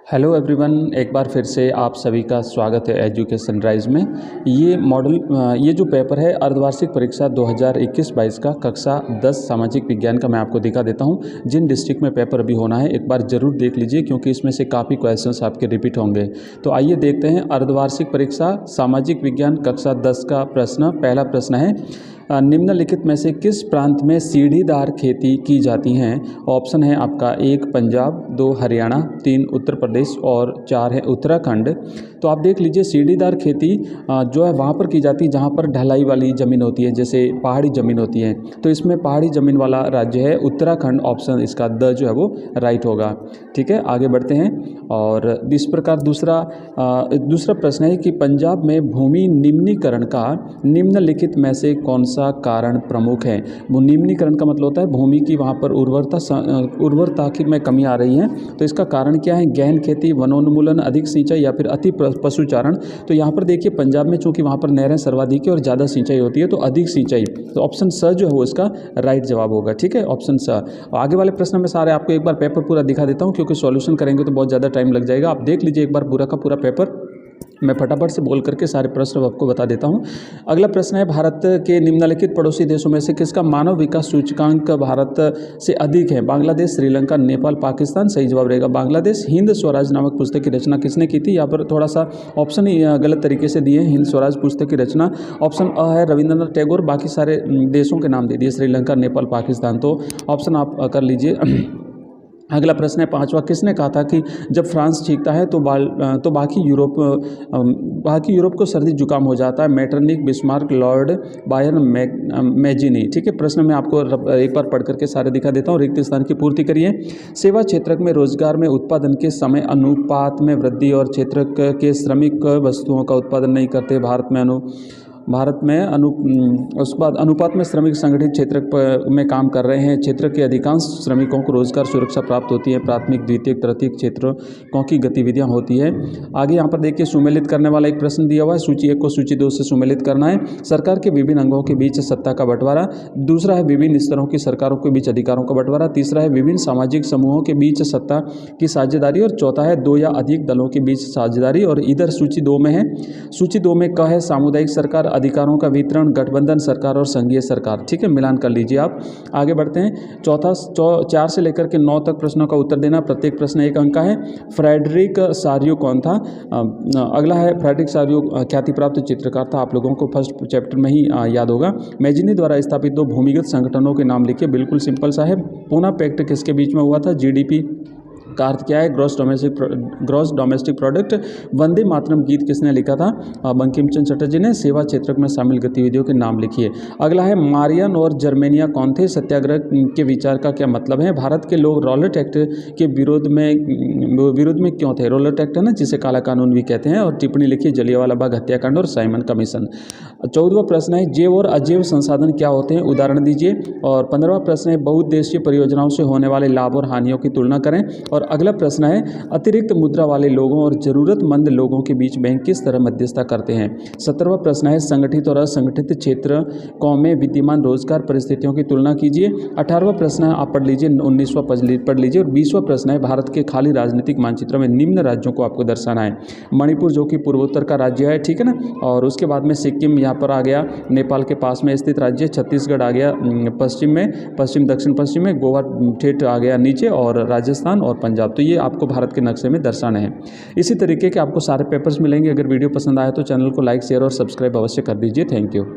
Hello everyone, एक बार फिर से आप सभी का स्वागत है एजुकेशन राइज में। ये जो पेपर है अर्धवार्षिक परीक्षा 2021-22 का कक्षा 10 सामाजिक विज्ञान का मैं आपको दिखा देता हूं। जिन डिस्ट्रिक्ट में पेपर अभी होना है एक बार ज़रूर देख लीजिए, क्योंकि इसमें से काफ़ी क्वेश्चंस आपके रिपीट होंगे। तो आइए देखते हैं अर्धवार्षिक परीक्षा सामाजिक विज्ञान कक्षा 10 का प्रश्न। पहला प्रश्न है, निम्नलिखित में से किस प्रांत में सीढ़ीदार खेती की जाती हैं? ऑप्शन है आपका 1 पंजाब, 2 हरियाणा, 3 उत्तर प्रदेश और 4 है उत्तराखंड। तो आप देख लीजिए, सीढ़ीदार खेती जो है वहाँ पर की जाती है जहाँ पर ढलाई वाली ज़मीन होती है, जैसे पहाड़ी ज़मीन होती है। तो इसमें पहाड़ी ज़मीन वाला राज्य है उत्तराखंड। ऑप्शन इसका द जो है वो राइट होगा। ठीक है, आगे बढ़ते हैं। और इस प्रकार दूसरा प्रश्न है कि पंजाब में भूमि निम्नीकरण का निम्नलिखित में से कौन सा कारण प्रमुख है? वो निम्नीकरण का मतलब होता है भूमि की वहाँ पर उर्वरता की में कमी आ रही है। तो इसका कारण क्या है? गहन खेती, वनोन्मूलन, अधिक सिंचाई या फिर अति पशुचारण। तो यहाँ पर देखिए, पंजाब में चूंकि वहाँ पर नहरें सर्वाधिक है और ज़्यादा सिंचाई होती है, तो अधिक सिंचाई। तो ऑप्शन स जो है वो इसका राइट जवाब होगा। ठीक है, ऑप्शन स। आगे वाले प्रश्न में सारे आपको एक बार पेपर पूरा दिखा देता हूँ, क्योंकि सॉल्यूशन करेंगे तो बहुत ज़्यादा टाइम लग जाएगा। आप देख लीजिए एक बार पूरा का पूरा पेपर। मैं फटाफट से बोल करके सारे प्रश्न आपको बता देता हूं। अगला प्रश्न है, भारत के निम्नलिखित पड़ोसी देशों में से किसका मानव विकास सूचकांक भारत से अधिक है? बांग्लादेश, श्रीलंका, नेपाल, पाकिस्तान। सही जवाब रहेगा बांग्लादेश। हिंद स्वराज नामक पुस्तक की रचना किसने की थी? यहाँ पर थोड़ा सा ऑप्शन ही गलत तरीके से दिए। हिंद स्वराज पुस्तक की रचना ऑप्शन अ है रविंद्रनाथ टैगोर। बाकी सारे देशों के नाम दे दिए, श्रीलंका, नेपाल, पाकिस्तान। तो ऑप्शन आप कर लीजिए। अगला प्रश्न है पांचवा, किसने कहा था कि जब फ्रांस छींकता है तो बाकी यूरोप को सर्दी जुकाम हो जाता है? Metternich, Bismarck, Lord Byron, Mazzini. ठीक है, प्रश्न में आपको एक बार पढ़ करके सारे दिखा देता हूँ। रिक्त स्थान की पूर्ति करिए। सेवा क्षेत्र में रोजगार में उत्पादन के समय अनुपात में वृद्धि और क्षेत्र के श्रमिक वस्तुओं का उत्पादन नहीं करते। उसके बाद अनुपात में श्रमिक संगठित क्षेत्र में काम कर रहे हैं। क्षेत्र के अधिकांश श्रमिकों को रोजगार सुरक्षा प्राप्त होती है। प्राथमिक, द्वितीयक, तृतीयक क्षेत्रों की गतिविधियां होती है। आगे यहाँ पर देखिए, सुमेलित करने वाला एक प्रश्न दिया हुआ है। सूची 1 को सूची 2 से सुमेलित करना है। सरकार के विभिन्न अंगों के बीच सत्ता का बंटवारा। दूसरा है विभिन्न स्तरों की सरकारों के बीच अधिकारों का बंटवारा। तीसरा है विभिन्न सामाजिक समूहों के बीच सत्ता की साझेदारी। और चौथा है 2 या अधिक दलों के बीच साझेदारी। और इधर सूची 2 में है, सूची 2 में क है सामुदायिक सरकार, अधिकारों का वितरण, गठबंधन सरकार और संघीय सरकार। ठीक है, मिलान कर लीजिए आप। आगे बढ़ते हैं। 4 से लेकर के 9 तक प्रश्नों का उत्तर देना। प्रत्येक प्रश्न 1 अंक का है। फ्रेडरिक सारियो कौन था? अगला है, फ्रेडरिक सारियो ख्याति प्राप्त चित्रकार था। आप लोगों को फर्स्ट चैप्टर में ही याद होगा। मैजिनी द्वारा स्थापित 2 भूमिगत संगठनों के नाम लिखिए। बिल्कुल सिंपल सा है। पूना पैक्ट किसके बीच में हुआ था? जीडीपी का अर्थ क्या है? Gross domestic product. Vande Mataram गीत किसने लिखा था? बंकिम चंद्र चटर्जी ने। सेवा क्षेत्र में शामिल गतिविधियों के नाम लिखिए। अगला है, मारियन और जर्मेनिया कौन थे? सत्याग्रह के विचार का क्या मतलब है? भारत के लोग रॉलेट एक्ट के विरोध में क्यों थे? रॉलेट एक्ट है ना, जिसे काला कानून भी कहते हैं। और टिप्पणी लिखिए, जलियांवाला बाग हत्याकांड और साइमन कमीशन। 14वां प्रश्न है, जैव और अजैव संसाधन क्या होते हैं? उदाहरण दीजिए। और 15वां प्रश्न है, बहुउद्देशीय परियोजनाओं से होने वाले लाभ और हानियों की तुलना करें। और अगला प्रश्न है, अतिरिक्त मुद्रा वाले लोगों और जरूरतमंद लोगों के बीच बैंक किस तरह मध्यस्थता करते हैं? 17वां प्रश्न है, संगठित और असंगठित क्षेत्रों में विद्यमान रोजगार परिस्थितियों की तुलना कीजिए। 18वां प्रश्न है, आप पढ़ लीजिए। 19वां पढ़ लीजिए। और 20वां प्रश्न है, भारत के खाली राजनीतिक मानचित्र में निम्न राज्यों को आपको दर्शाना है। मणिपुर जो कि पूर्वोत्तर का राज्य है, ठीक है ना। और उसके बाद में सिक्किम यहाँ पर आ गया, नेपाल के पास में स्थित राज्य। छत्तीसगढ़ आ गया पश्चिम दक्षिण पश्चिम में। गोवा ठेठ आ गया नीचे, और राजस्थान और पंजाब। तो ये आपको भारत के नक्शे में दर्शाना है। इसी तरीके के आपको सारे पेपर्स मिलेंगे। अगर वीडियो पसंद आए तो चैनल को लाइक, शेयर और सब्सक्राइब अवश्य कर दीजिए। Thank you.